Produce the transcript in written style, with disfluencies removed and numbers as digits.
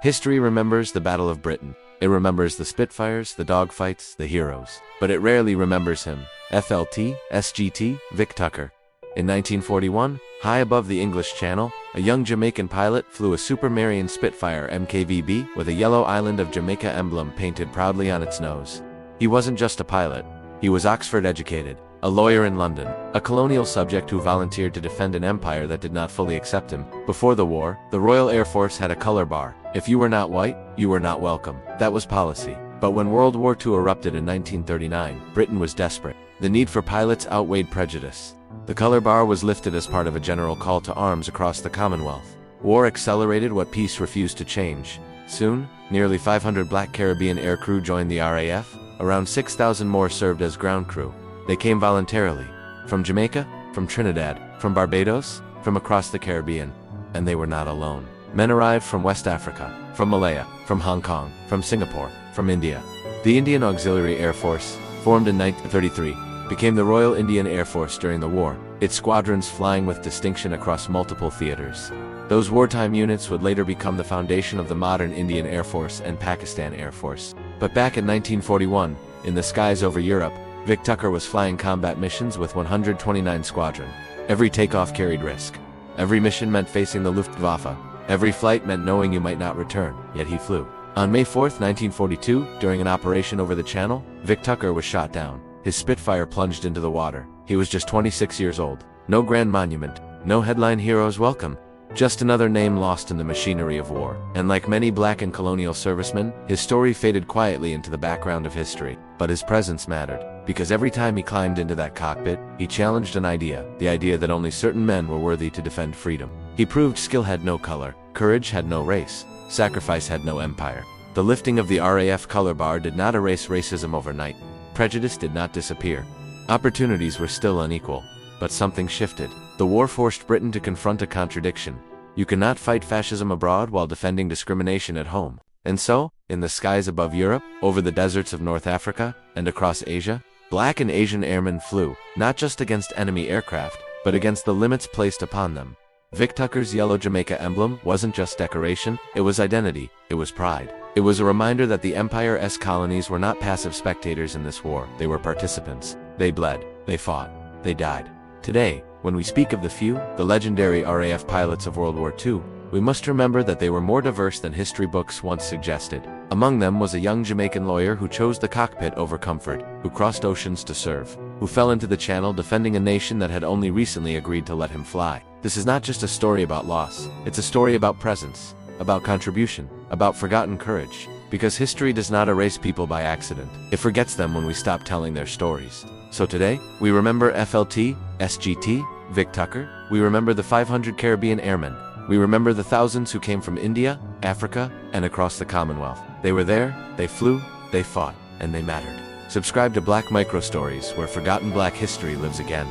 History remembers the Battle of Britain. It remembers the Spitfires, the dogfights, the heroes. But it rarely remembers him. FLT, SGT, Vic Tucker. In 1941, high above the English Channel, a young Jamaican pilot flew a Supermarine Spitfire MKVB with a yellow island of Jamaica emblem painted proudly on its nose. He wasn't just a pilot. He was Oxford-educated, a lawyer in London, a colonial subject who volunteered to defend an empire that did not fully accept him. Before the war, the Royal Air Force had a color bar. If you were not white, you were not welcome. That was policy. But when World War II erupted in 1939, Britain was desperate. The need for pilots outweighed prejudice. The color bar was lifted as part of a general call to arms across the Commonwealth. War accelerated what peace refused to change. Soon, nearly 500 black Caribbean air crew joined the RAF. Around 6,000 more served as ground crew. They came voluntarily. From Jamaica, from Trinidad, from Barbados, from across the Caribbean. And they were not alone. Men arrived from West Africa, from Malaya, from Hong Kong, from Singapore, from India. The Indian Auxiliary Air Force, formed in 1933, became the Royal Indian Air Force during the war, its squadrons flying with distinction across multiple theaters. Those wartime units would later become the foundation of the modern Indian Air Force and Pakistan Air Force. But back in 1941, in the skies over Europe, Vic Tucker was flying combat missions with 129 Squadron. Every takeoff carried risk. Every mission meant facing the Luftwaffe. Every flight meant knowing you might not return, yet he flew. On May 4, 1942, during an operation over the Channel, Vic Tucker was shot down. His Spitfire plunged into the water. He was just 26 years old. No grand monument, no headline heroes welcome. Just another name lost in the machinery of war. And like many black and colonial servicemen, his story faded quietly into the background of history. But his presence mattered, because every time he climbed into that cockpit, he challenged an idea, the idea that only certain men were worthy to defend freedom. He proved skill had no color, courage had no race, sacrifice had no empire. The lifting of the RAF color bar did not erase racism overnight. Prejudice did not disappear. Opportunities were still unequal. But something shifted. The war forced Britain to confront a contradiction. You cannot fight fascism abroad while defending discrimination at home. And so, in the skies above Europe, over the deserts of North Africa, and across Asia, black and Asian airmen flew, not just against enemy aircraft, but against the limits placed upon them. Vic Tucker's yellow Jamaica emblem wasn't just decoration, it was identity, it was pride. It was a reminder that the Empire's colonies were not passive spectators in this war, they were participants. They bled, they fought, they died. Today, when we speak of the few, the legendary RAF pilots of World War II, we must remember that they were more diverse than history books once suggested. Among them was a young Jamaican lawyer who chose the cockpit over comfort, who crossed oceans to serve, who fell into the Channel defending a nation that had only recently agreed to let him fly. This is not just a story about loss, it's a story about presence, about contribution, about forgotten courage. Because history does not erase people by accident, it forgets them when we stop telling their stories. So today, we remember FLT, SGT, Vic Tucker, we remember the 500 Caribbean airmen, we remember the thousands who came from India, Africa, and across the Commonwealth. They were there, they flew, they fought, and they mattered. Subscribe to Black MicroStories, where forgotten black history lives again.